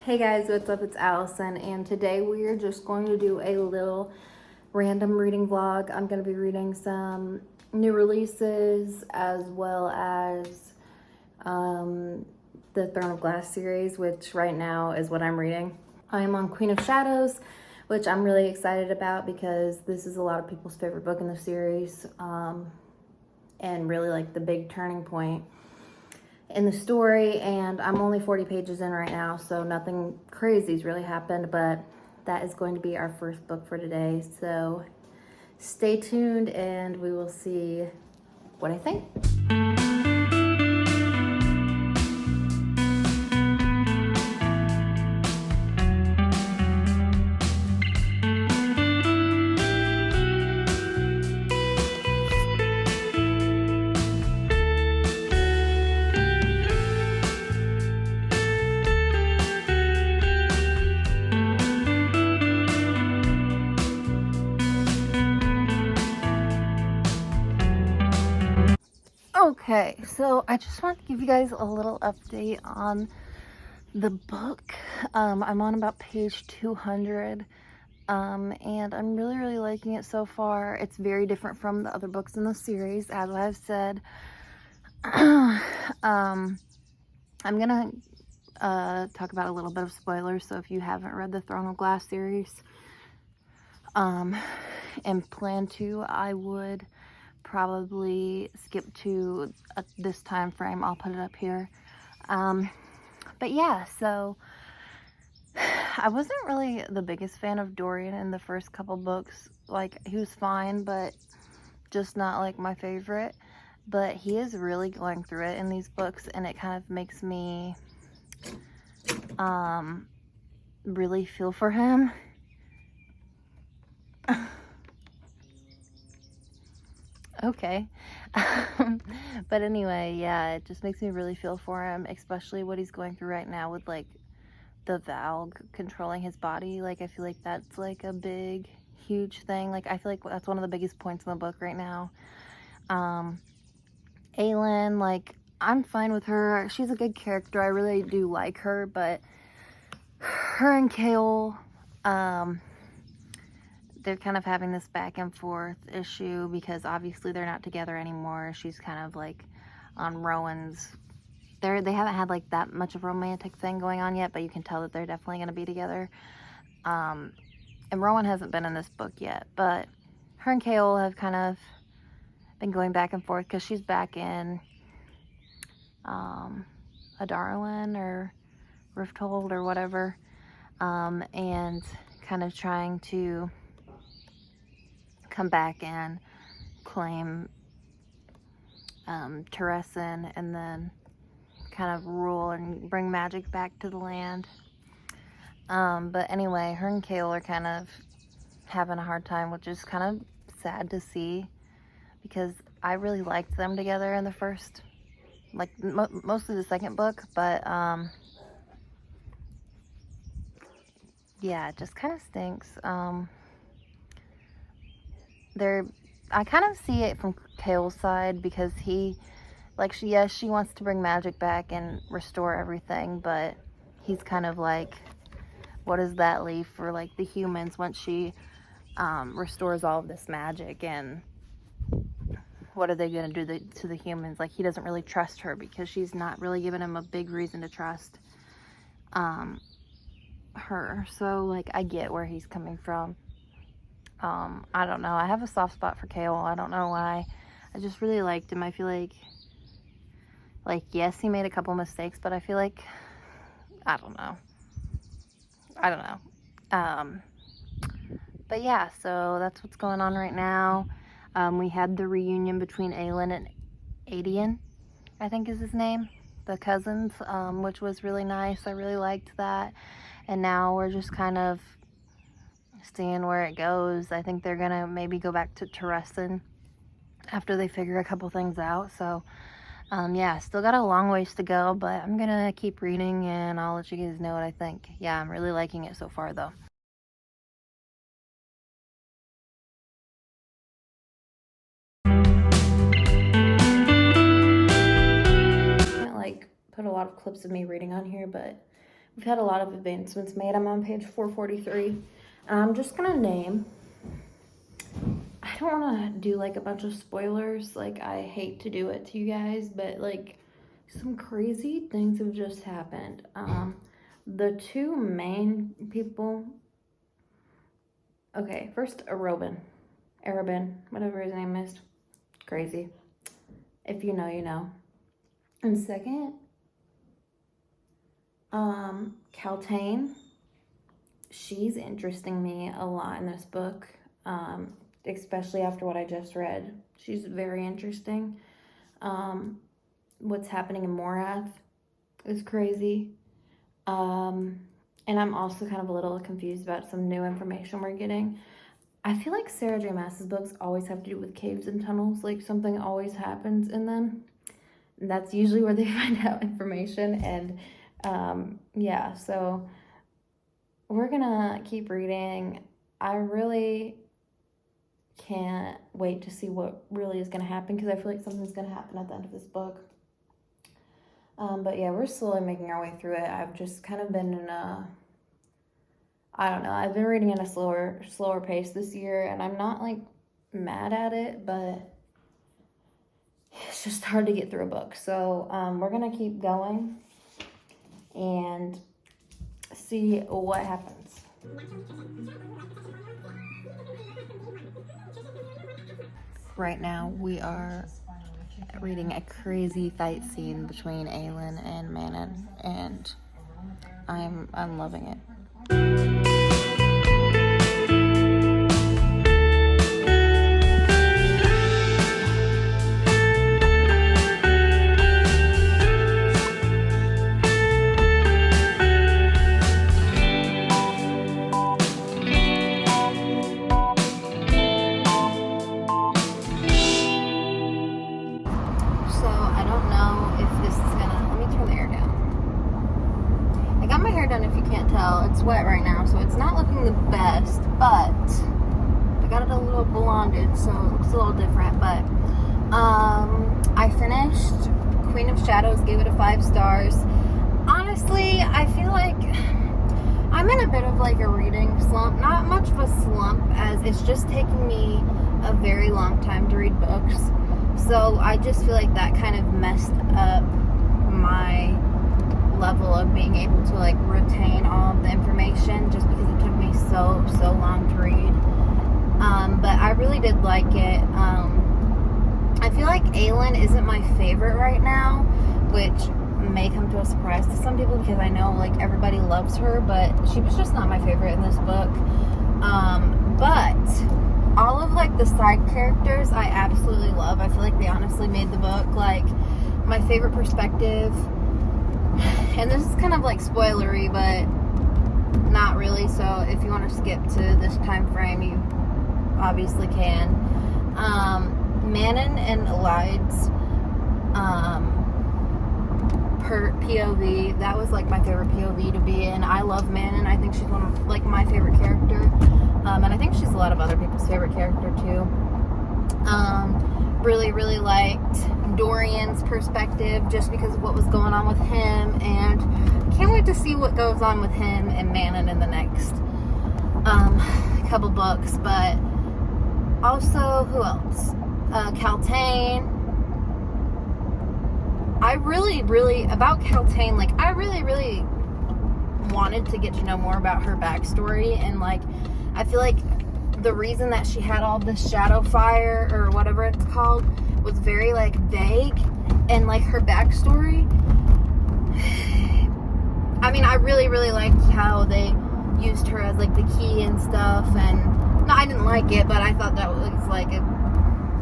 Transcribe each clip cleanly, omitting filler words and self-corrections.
Hey guys, what's up? It's Allison, and today we are just going to do a little random reading vlog. I'm going to be reading some new releases as well as the Throne of Glass series, which right now is what I'm reading. I am on Queen of Shadows, which I'm really excited about because this is a lot of people's favorite book in the series, and really like the big turning point in the story. And I'm only 40 pages in right now, so nothing crazy's really happened, but that is going to be our first book for today. So stay tuned and we will see what I think. Okay, so I just want to give you guys a little update on the book. I'm on about page 200, and I'm really liking it so far. It's very different from the other books in the series, as I've said. I'm gonna talk about a little bit of spoilers, so if you haven't read the Throne of Glass series and plan to, I would probably skip to this time frame. I'll put it up here. But yeah, so I wasn't really the biggest fan of Dorian in the first couple books. Like, he was fine, but just not like my favorite. But he is really going through it in these books, and it kind of makes me really feel for him. Okay. But anyway, yeah, it just makes me really feel for him, especially what he's going through right now with like the Valg controlling his body. Like, I feel like that's like a big, huge thing. Like, I feel like that's one of the biggest points in the book right now. Aelin, like, I'm fine with her. She's a good character. I really do like her, but her and Chaol, they're kind of having this back and forth issue because obviously they're not together anymore. She's kind of like on Rowan's. They haven't had like that much of a romantic thing going on yet, but you can tell that they're definitely going to be together. And Rowan hasn't been in this book yet, but her and Chaol have kind of been going back and forth because she's back in Adarlan or Rifthold or whatever, and kind of trying to come back and claim Teresin and then kind of rule and bring magic back to the land. But anyway, her and Chaol are kind of having a hard time, which is kind of sad to see because I really liked them together in the first, like mostly the second book, but yeah, it just kind of stinks. I kind of see it from Chaol's side because he, like, she wants to bring magic back and restore everything, but he's kind of like, what does that leave for like the humans once she restores all of this magic, and what are they going to do to the humans? Like, he doesn't really trust her because she's not really giving him a big reason to trust her. So like, I get where he's coming from. I don't know. I have a soft spot for Chaol. I don't know why. I just really liked him. I feel like yes, he made a couple mistakes, but I feel like, I don't know. But yeah, so that's what's going on right now. We had the reunion between Aelin and Aedion, I think is his name, the cousins, which was really nice. I really liked that. And now we're just kind of seeing where it goes. I think they're gonna maybe go back to Teresin after they figure a couple things out. So yeah, still got a long ways to go, but I'm gonna keep reading and I'll let you guys know what I think. Yeah, I'm really liking it so far though. Like, put a lot of clips of me reading on here, but we've had a lot of advancements made. I'm on page 443. I'm just gonna name. I don't want to do like a bunch of spoilers. Like, I hate to do it to you guys, but like some crazy things have just happened. The two main people. Okay, first Arobin, whatever his name is. Crazy. If you know, you know. And second, Kaltain. She's interesting me a lot in this book, especially after what I just read. She's very interesting. What's happening in Morath is crazy. And I'm also kind of a little confused about some new information we're getting. I feel like Sarah J. Maas's books always have to do with caves and tunnels. Like, something always happens in them. And that's usually where they find out information. And yeah, so we're gonna keep reading. I really can't wait to see what really is gonna happen, because I feel like something's gonna happen at the end of this book. But yeah, we're slowly making our way through it. I've just kind of been in a, I don't know, I've been reading at a slower pace this year, and I'm not like mad at it, but it's just hard to get through a book. So we're gonna keep going and see what happens. Right now we are reading a crazy fight scene between Aelin and Manon, and I'm loving it. It's wet right now, so it's not looking the best, but I got it a little blonded, so it looks a little different. But I finished Queen of Shadows, gave it a 5 stars. Honestly, I feel like I'm in a bit of like a reading slump. Not much of a slump, as it's just taking me a very long time to read books, so I just feel like that kind of messed up my level of being able to like retain all of the information, just because it took me so long to read. But I really did like it. I feel like Aelin isn't my favorite right now, which may come to a surprise to some people, because I know like everybody loves her, but she was just not my favorite in this book. But all of like the side characters I absolutely love. I feel like they honestly made the book. Like, my favorite perspective, and this is kind of like spoilery, but not really, so if you want to skip to this time frame, you obviously can. Manon and Elide's POV, that was like my favorite POV to be in. I love Manon. I think she's one of like my favorite character, and I think she's a lot of other people's favorite character too. Really liked Dorian's perspective, just because of what was going on with him, and can't wait to see what goes on with him and Manon in the next couple books. But also, who else? Kaltain. I really about Kaltain, like, I really wanted to get to know more about her backstory, and like, I feel like the reason that she had all this shadow fire, or whatever it's called, was very like vague, and like her backstory, I mean, I really liked how they used her as like the key and stuff, and no, I didn't like it, but I thought that was like a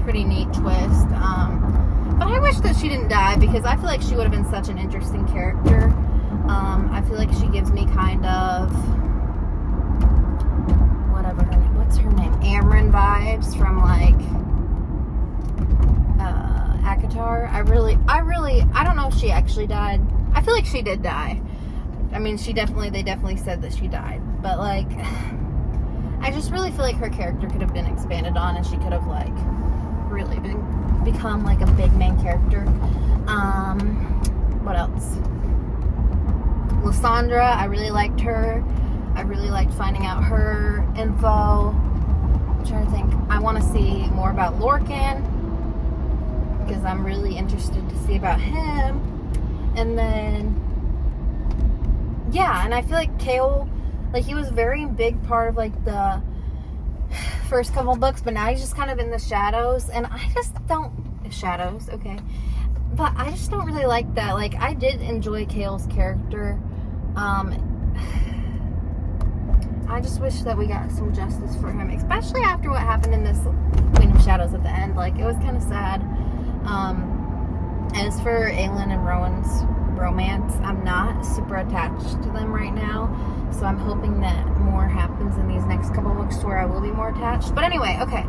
pretty neat twist. But I wish that she didn't die, because I feel like she would have been such an interesting character. I feel like she gives me kind of, whatever her name, what's her name? Amren vibes from like ACOTAR. I don't know if she actually died. I feel like she did die. I mean, they definitely said that she died. But like, I just really feel like her character could have been expanded on, and she could have like really become like a big main character. What else? Lysandra, I really liked her. I really liked finding out her info. I'm trying to think. I want to see more about Lorcan, because I'm really interested to see about him. And then, yeah, and I feel like Chaol, like, he was a very big part of, like, the first couple books, but now he's just kind of in the shadows, and I just don't, shadows, okay, but I just don't really like that. Like, I did enjoy Chaol's character. I just wish that we got some justice for him, especially after what happened in this Queen of Shadows at the end. Like, it was kind of sad. As for Aelin and Rowan's romance, I'm not super attached to them right now, so I'm hoping that more happens in these next couple books to where I will be more attached. But anyway, okay,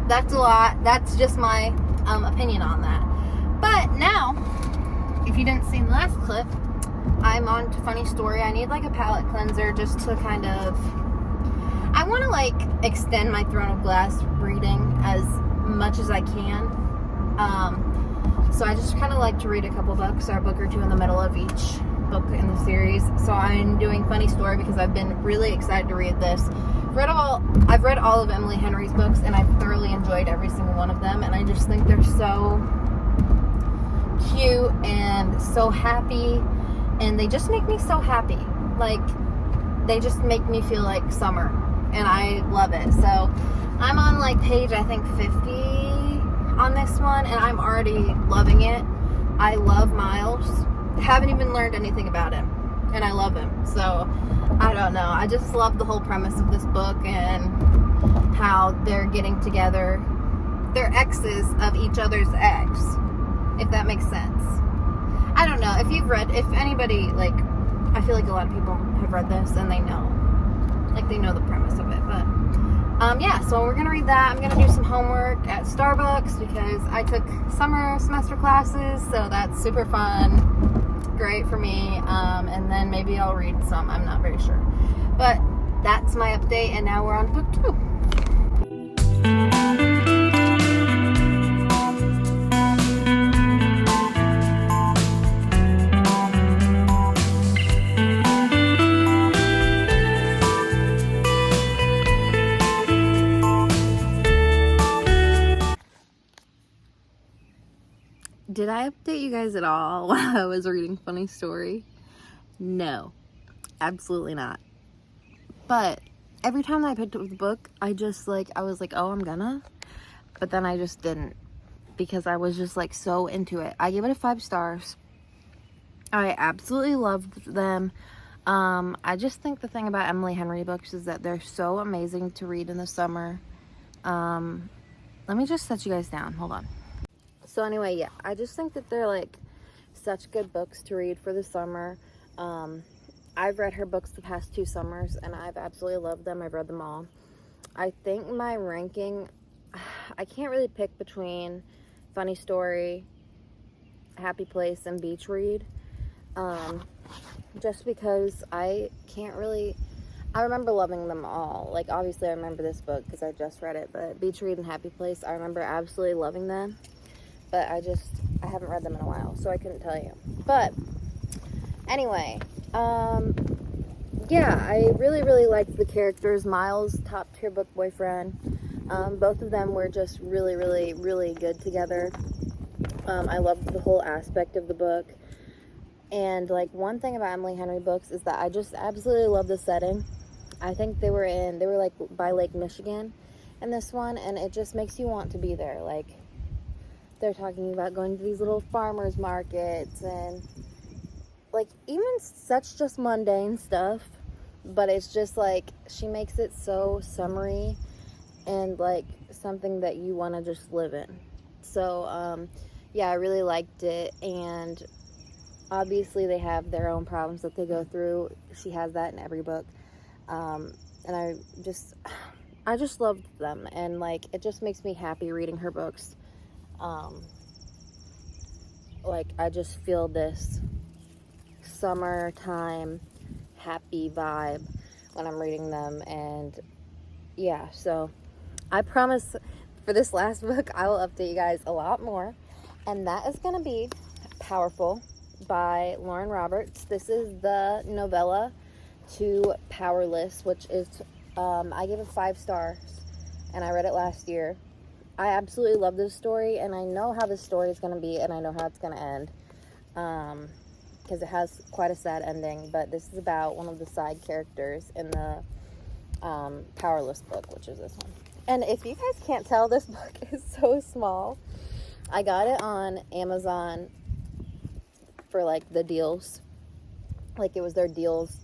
that's a lot. That's just my opinion on that. But now, if you didn't see the last clip, I'm on to Funny Story. I need like a palate cleanser just to kind of, I want to like extend my Throne of Glass reading as much as I can. So I just kind of like to read a couple books or a book or two in the middle of each book in the series. So I'm doing Funny Story because I've been really excited to read this. I've read all of Emily Henry's books, and I've thoroughly enjoyed every single one of them, and I just think they're so cute and so happy, and they just make me so happy. Like, they just make me feel like summer, and I love it. So I'm on like page, I think 50 on this one, and I'm already loving it. I love Miles. Haven't even learned anything about him, and I love him. So I don't know, I just love the whole premise of this book and how they're getting together. They're exes of each other's ex, if that makes sense. I don't know if you've read, if anybody, like, I feel like a lot of people have read this and they know, like, they know the premise of it. But yeah, so we're gonna read that. I'm gonna do some homework at Starbucks because I took summer semester classes, so that's super fun, great for me. And then maybe I'll read some, I'm not very sure, but that's my update. And now we're on to book 2. Did I update you guys at all while I was reading Funny Story? No, absolutely not. But every time I picked up the book, I was like, oh, I'm gonna. But then I just didn't, because I was just like so into it. I gave it a 5 stars. I absolutely loved them. I just think the thing about Emily Henry books is that they're so amazing to read in the summer. Let me just set you guys down. Hold on. So anyway, yeah, I just think that they're like such good books to read for the summer. I've read her books the past 2 summers, and I've absolutely loved them. I've read them all. I think my ranking, I can't really pick between Funny Story, Happy Place, and Beach Read. Just because I can't really, I remember loving them all. Like, obviously I remember this book because I just read it, but Beach Read and Happy Place, I remember absolutely loving them. But I haven't read them in a while, so I couldn't tell you. But anyway, yeah, I really, really liked the characters. Miles, top tier book boyfriend. Both of them were just really, really, really good together. I loved the whole aspect of the book. And like, one thing about Emily Henry books is that I just absolutely love the setting. I think they were like by Lake Michigan in this one, and it just makes you want to be there. Like, they're talking about going to these little farmers markets and like even such just mundane stuff, but it's just like she makes it so summery and like something that you want to just live in. So yeah, I really liked it. And obviously they have their own problems that they go through. She has that in every book. And I just loved them, and like it just makes me happy reading her books. Like, I just feel this summertime happy vibe when I'm reading them. And yeah, so I promise for this last book I will update you guys a lot more, and that is gonna be Powerful by Lauren Roberts. This is the novella to Powerless, which is, I gave it 5 stars, and I read it last year. I absolutely love this story, and I know how this story is going to be, and I know how it's going to end, because it has quite a sad ending, but this is about one of the side characters in the Powerless book, which is this one. And if you guys can't tell, this book is so small. I got it on Amazon for, like, the deals. Like, it was their deals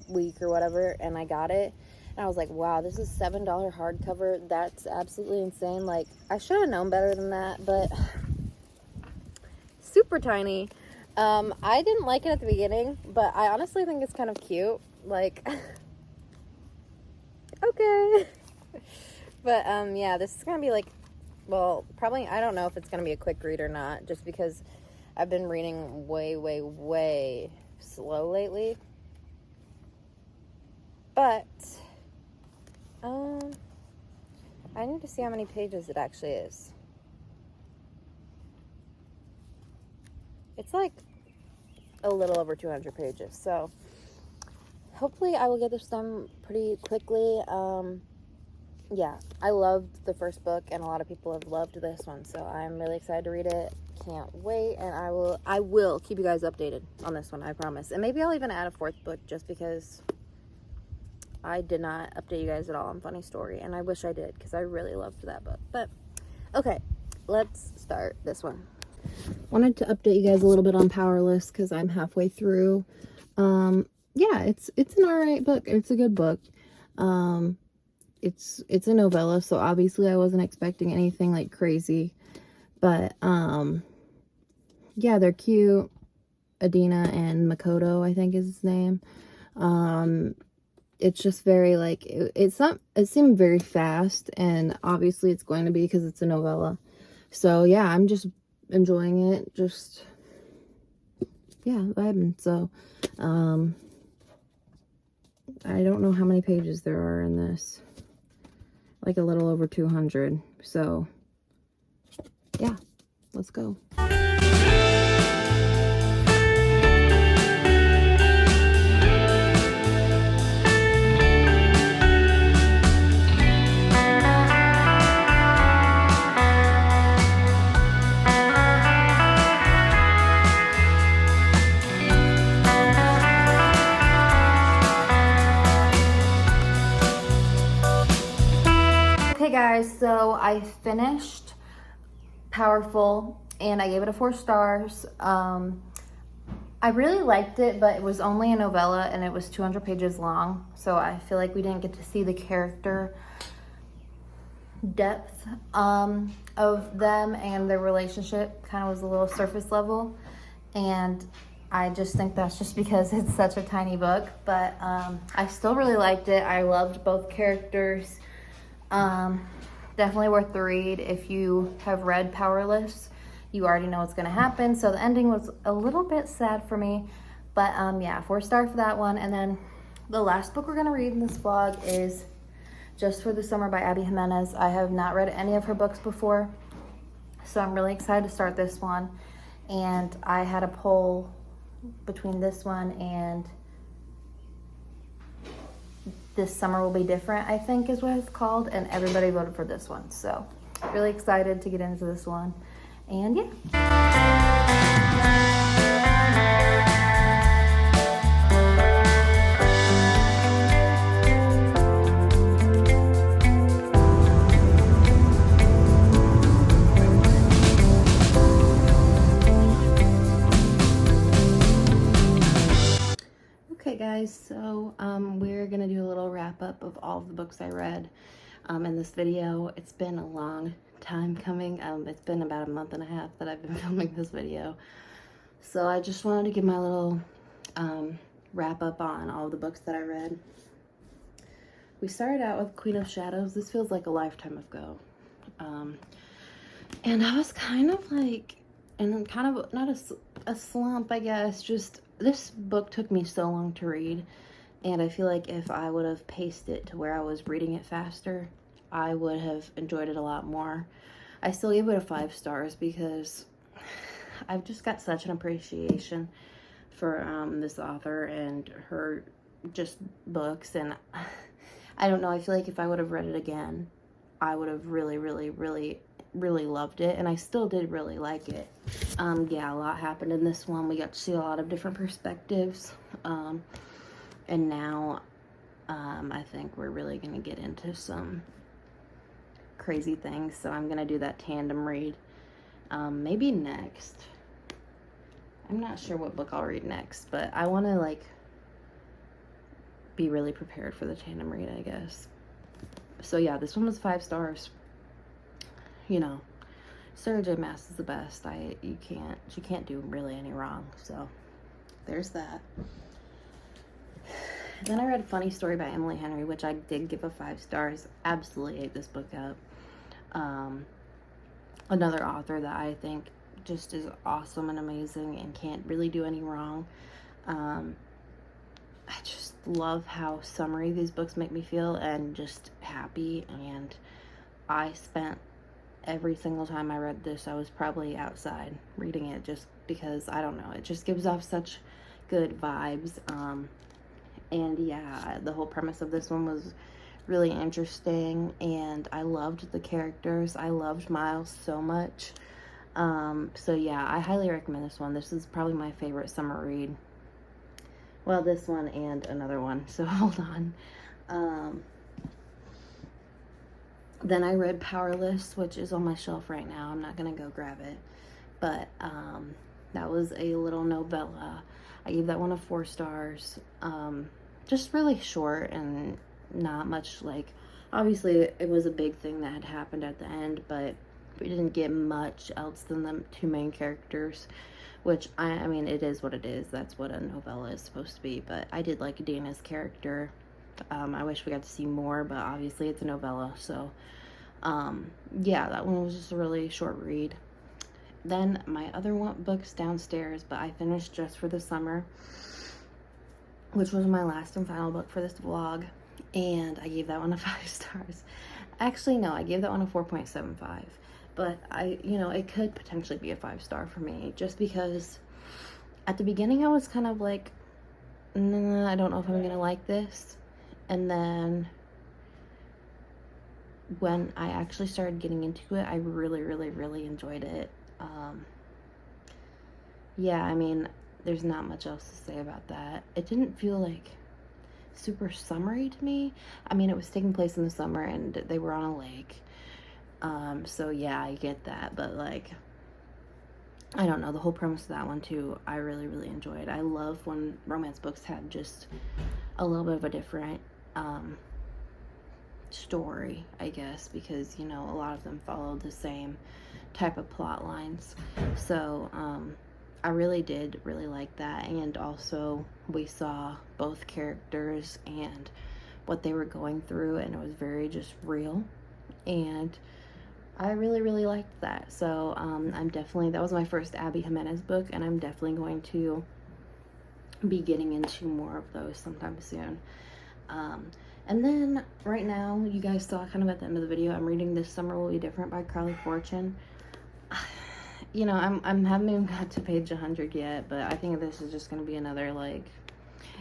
week or whatever, and I got it. And I was like, wow, this is $7 hardcover. That's absolutely insane. Like, I should have known better than that, but super tiny. I didn't like it at the beginning, but I honestly think it's kind of cute. Like, okay. But, yeah, this is going to be, like, well, probably, I don't know if it's going to be a quick read or not, just because I've been reading way, way, way slow lately. But, I need to see how many pages it actually is. It's like a little over 200 pages, so hopefully I will get this done pretty quickly. Yeah, I loved the first book, and a lot of people have loved this one, so I'm really excited to read it. Can't wait, and I will keep you guys updated on this one, I promise. And maybe I'll even add a 4th book, just because I did not update you guys at all on Funny Story, and I wish I did, because I really loved that book. But okay, let's start this one. Wanted to update you guys a little bit on Powerless, because I'm halfway through. Yeah, it's an alright book. It's a good book. It's a novella, so obviously I wasn't expecting anything like crazy, but yeah, they're cute. Adina and Makoto, I think is his name. It's just very, like, it seemed very fast, and obviously it's going to be, because it's a novella. So yeah, I'm just enjoying it, just, yeah, vibing. So I don't know how many pages there are in this, like a little over 200. So yeah, let's go. Okay guys, so I finished Powerful, and I gave it a 4 stars. I really liked it, but it was only a novella, and it was 200 pages long, so I feel like we didn't get to see the character depth of them, and their relationship kind of was a little surface level, and I just think that's just because it's such a tiny book. But I still really liked it. I loved both characters. Definitely worth the read. If you have read Powerless, you already know what's going to happen. So the ending was a little bit sad for me, but yeah, 4 stars for that one. And then the last book we're going to read in this vlog is Just for the Summer by Abby Jimenez. I have not read any of her books before, so I'm really excited to start this one. And I had a poll between this one and This Summer Will Be Different, I think is what it's called, and everybody voted for this one. So really excited to get into this one. And yeah. Okay guys, so we're gonna do a little wrap up of all of the books I read in this video. It's been a long time coming. It's been about a month and a half that I've been filming this video, so I just wanted to give my little wrap up on all of the books that I read. We started out with Queen of Shadows. This feels like a lifetime ago, and I was kind of like in kind of not a slump, I guess. Just this book took me so long to read, and I feel like if I would have paced it to where I was reading it faster, I would have enjoyed it a lot more. I still gave it a 5 stars because I've just got such an appreciation for this author and her just books, and I don't know, I feel like if I would have read it again, I would have really, really, really, really loved it, and I still did really like it. Yeah, a lot happened in this one. We got to see a lot of different perspectives, and now I think we're really going to get into some crazy things, so I'm going to do that tandem read maybe next. I'm not sure what book I'll read next, but I want to, like, be really prepared for the tandem read, I guess. So yeah, this one was 5 stars. You know, Sarah J. Maas is the best. She can't do really any wrong. So there's that. Then I read Funny Story by Emily Henry, which I did give a 5 stars. Absolutely ate this book up. Another author that I think just is awesome and amazing and can't really do any wrong. I just love how summery these books make me feel, and just happy. And I spent every single time I read this, I was probably outside reading it, just because, I don't know, it just gives off such good vibes. And yeah, the whole premise of this one was really interesting, and I loved the characters. I loved Miles so much. So yeah, I highly recommend this one. This is probably my favorite summer read. Well, this one and another one, so hold on. Then I read Powerless, which is on my shelf right now. I'm not gonna go grab it, but that was a little novella. I gave that one a 4 stars. Just really short and not much, like, obviously it was a big thing that had happened at the end, but we didn't get much else than the 2 main characters, which I mean, it is what it is. That's what a novella is supposed to be. But I did like Dana's character. I wish we got to see more, but obviously it's a novella, so yeah, that one was just a really short read. Then my other book's downstairs, but I finished Just for the Summer, which was my last and final book for this vlog, and I gave that one a 5 stars. Actually, no, I gave that one a 4.75, but you know, it could potentially be a 5 star for me, just because at the beginning I was kind of like, nah, I don't know if I'm gonna like this, and then when I actually started getting into it, I really, really, really enjoyed it. Yeah, I mean, there's not much else to say about that. It didn't feel like super summery to me. I mean, it was taking place in the summer and they were on a lake. So yeah, I get that, but like, I don't know, the whole premise of that one too, I really, really enjoyed. I love when romance books have just a little bit of a different story, I guess, because, you know, a lot of them follow the same type of plot lines. So I really did really like that, and also we saw both characters and what they were going through, and it was very just real, and I really, really liked that. So I'm definitely, that was my first Abby Jimenez book, and I'm definitely going to be getting into more of those sometime soon. And then right now, you guys saw kind of at the end of the video, I'm reading This Summer Will Be Different by Carly Fortune. You know, I'm haven't even got to page 100 yet, but I think this is just going to be another, like,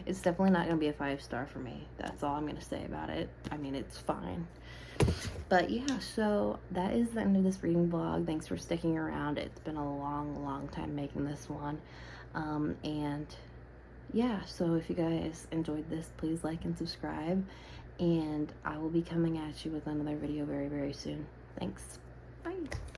it's definitely not going to be a 5 star for me. That's all I'm going to say about it. I mean, it's fine. But yeah, so that is the end of this reading vlog. Thanks for sticking around. It's been a long, long time making this one. And yeah, so if you guys enjoyed this, please like and subscribe. And I will be coming at you with another video very, very soon. Thanks. Bye.